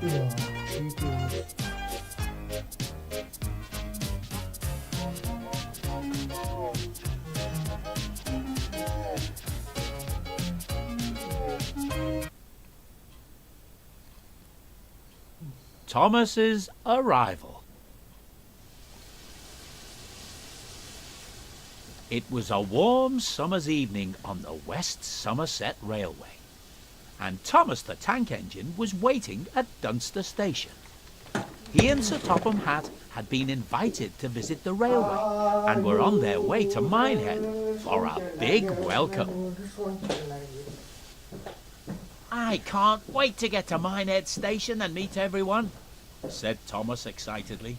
우와, 진짜. Thomas's arrival. It was a warm summer's evening on the West Somerset Railway, and Thomas the tank engine was waiting at Dunster Station. He and Sir Topham Hatt had been invited to visit the railway and were on their way to Minehead for a big welcome. "I can't wait to get to Minehead Station and meet everyone," said Thomas excitedly.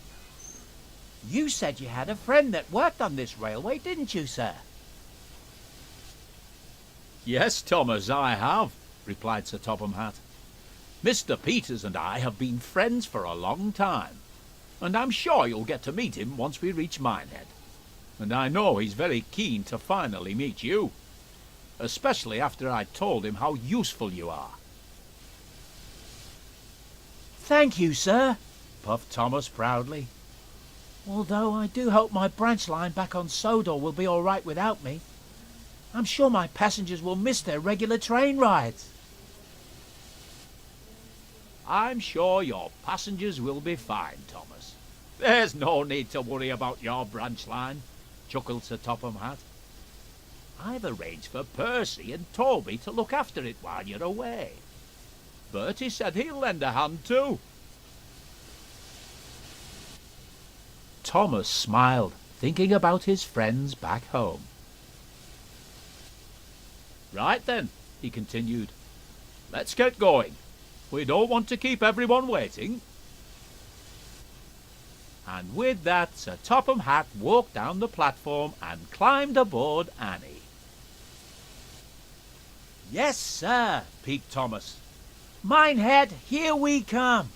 "You said you had a friend that worked on this railway, didn't you, sir?" "Yes, Thomas, I have," replied Sir Topham Hatt. "Mr. Peters and I have been friends for a long time, and I'm sure you'll get to meet him once we reach Minehead. And I know he's very keen to finally meet you, especially after I told him how useful you are." "Thank you, sir," puffed Thomas proudly. "Although I do hope my branch line back on Sodor will be all right without me. I'm sure my passengers will miss their regular train rides." "I'm sure your passengers will be fine, Thomas. There's no need to worry about your branch line," chuckled Sir Topham Hatt. "I've arranged for Percy and Toby to look after it while you're away. Bertie said he'll lend a hand too." Thomas smiled, thinking about his friends back home. "Right then," he continued, "let's get going. We don't want to keep everyone waiting." And with that, Sir Topham Hatt walked down the platform and climbed aboard Annie. "Yes, sir," peeped Thomas. "Minehead, here we come."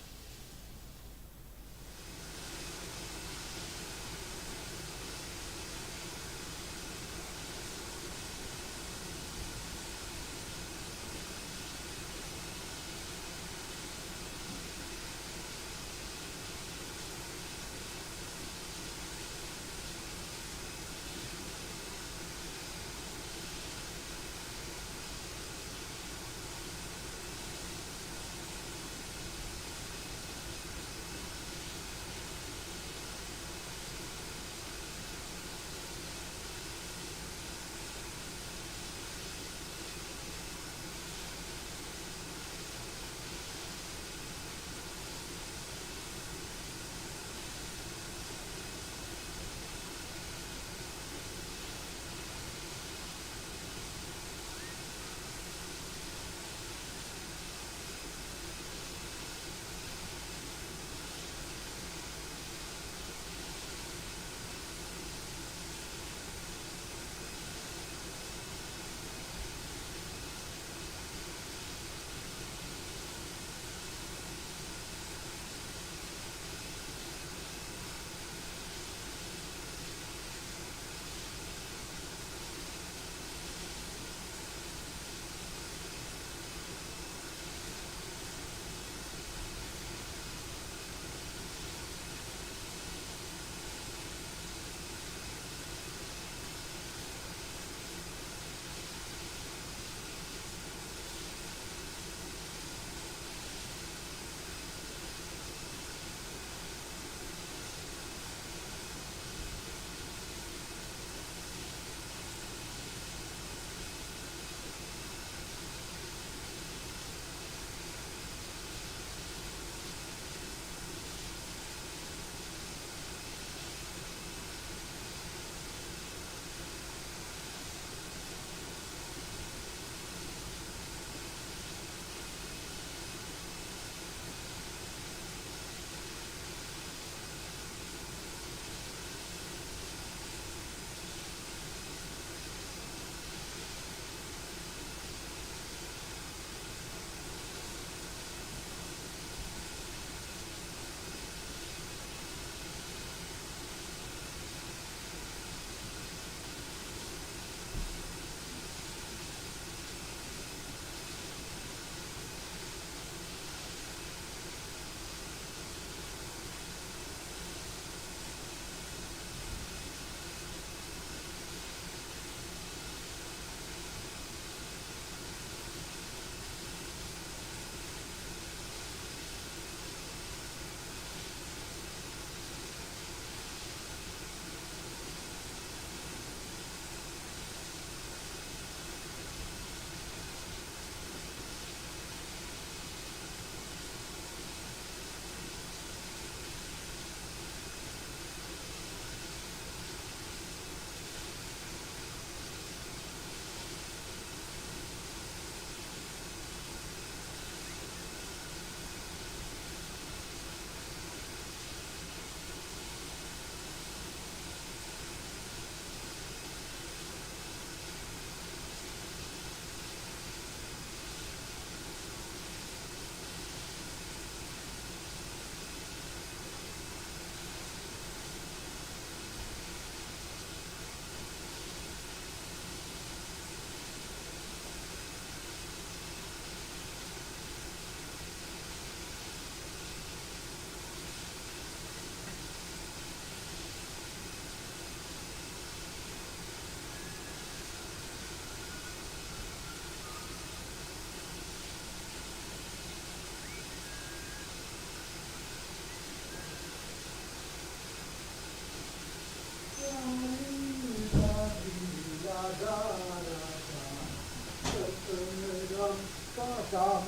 Bottom.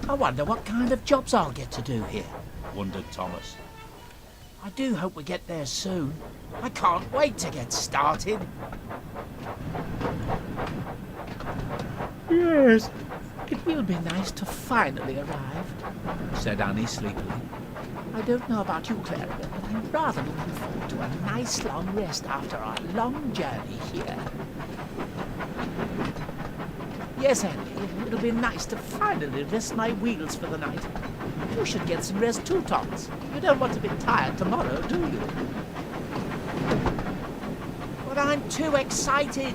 I wonder what kind of jobs I'll get to do here, wondered Thomas. I do hope we get there soon. I can't wait to get started. Yes, it will be nice to finally arrive, said Annie sleepily. I don't know about you, Clara, but I'm rather looking forward to a nice long rest after our long journey here. Yes, Annie, it'll be nice to finally rest my wheels for the night. You should get some rest too, Thomas. You don't want to be tired tomorrow, do you? But I'm too excited.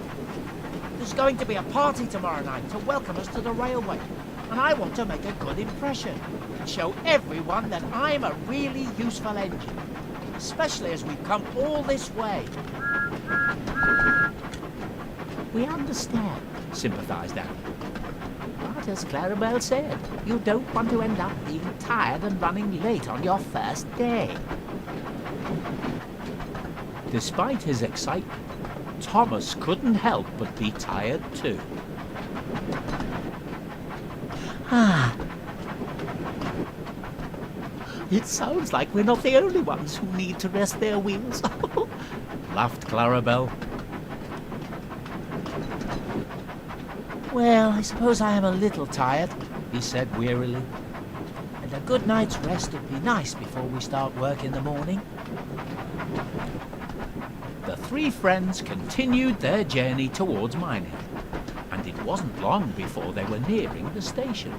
There's going to be a party tomorrow night to welcome us to the railway, and I want to make a good impression and show everyone that I'm a really useful engine, especially as we've come all this way. We understand, sympathised Annie. But as Clarabelle said, you don't want to end up being tired and running late on your first day. Despite his excitement, Thomas couldn't help but be tired too. It sounds like we're not the only ones who need to rest their wheels, laughed Clarabelle. Well, I suppose I am a little tired, he said wearily. And a good night's rest would be nice before we start work in the morning. The three friends continued their journey towards Minehead, and it wasn't long before they were nearing the station.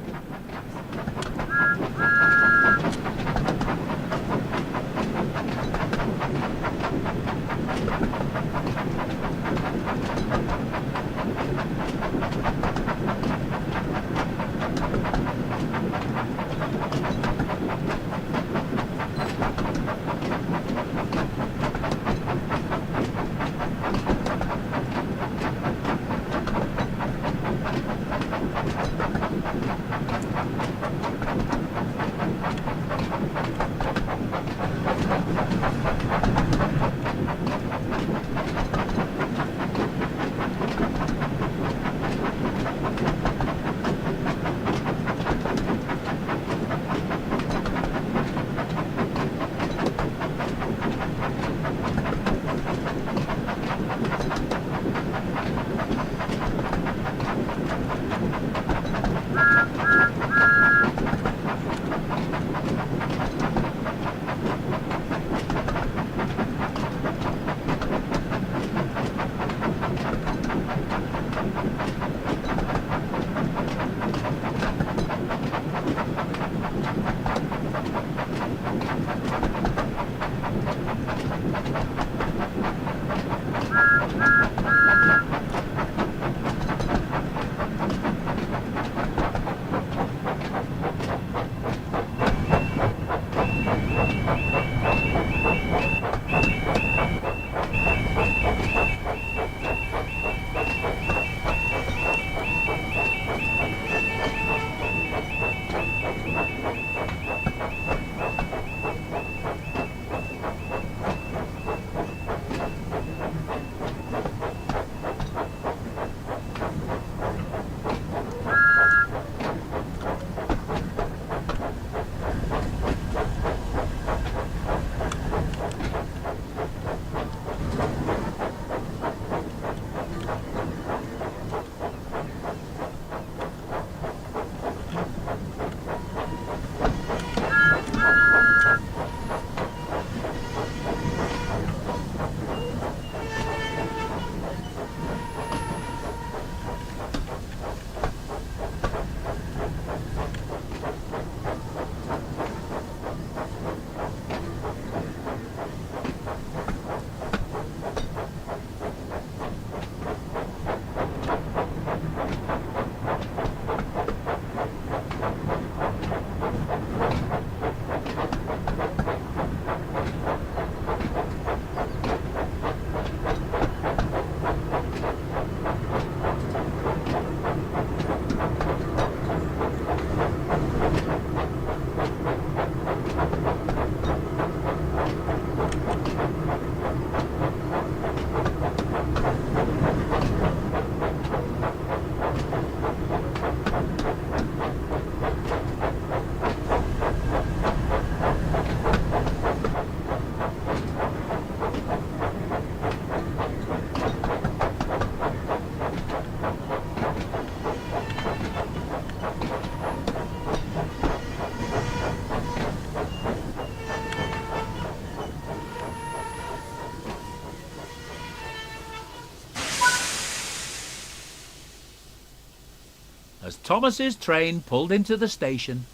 As Thomas's train pulled into the station,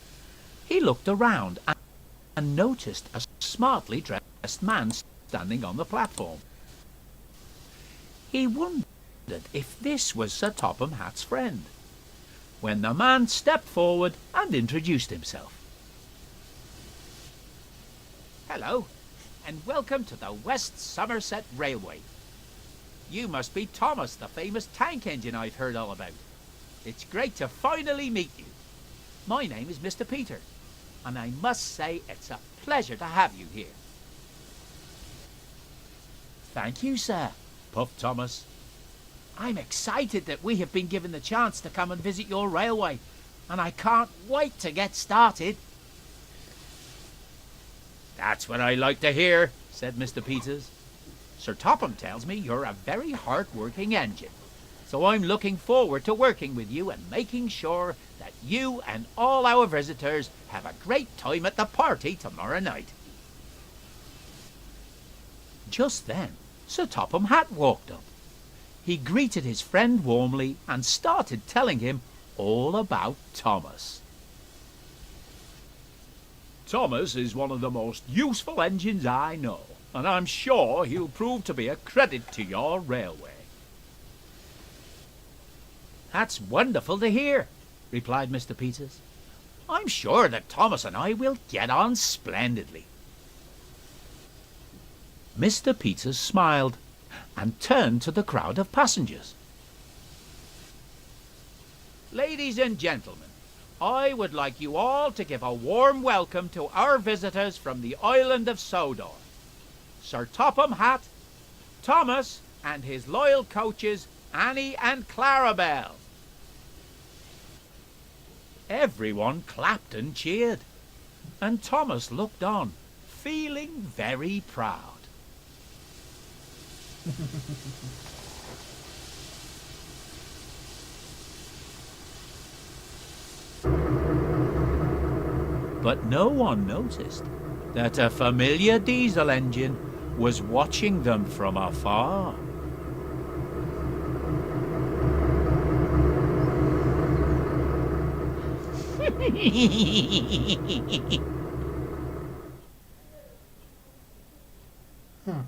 he looked around and noticed a smartly dressed man standing on the platform. He wondered if this was Sir Topham Hatt's friend, when the man stepped forward and introduced himself. "Hello, and welcome to the West Somerset Railway. You must be Thomas, the famous tank engine I've heard all about. It's great to finally meet you. My name is Mr. Peter, and I must say it's a pleasure to have you here." "Thank you, sir," puffed Thomas. "I'm excited that we have been given the chance to come and visit your railway, and I can't wait to get started." "That's what I like to hear," said Mr. Peters. "Sir Topham tells me you're a very hard-working engine, so I'm looking forward to working with you and making sure that you and all our visitors have a great time at the party tomorrow night." Just then, Sir Topham Hatt walked up. He greeted his friend warmly and started telling him all about Thomas. "Thomas is one of the most useful engines I know, and I'm sure he'll prove to be a credit to your railway." "That's wonderful to hear," replied Mr. Peters. "I'm sure that Thomas and I will get on splendidly." Mr. Peters smiled and turned to the crowd of passengers. "Ladies and gentlemen, I would like you all to give a warm welcome to our visitors from the island of Sodor, Sir Topham Hatt, Thomas, and his loyal coaches Annie and Clarabelle." Everyone clapped and cheered, and Thomas looked on, feeling very proud. But no one noticed that a familiar diesel engine was watching them from afar. Huh.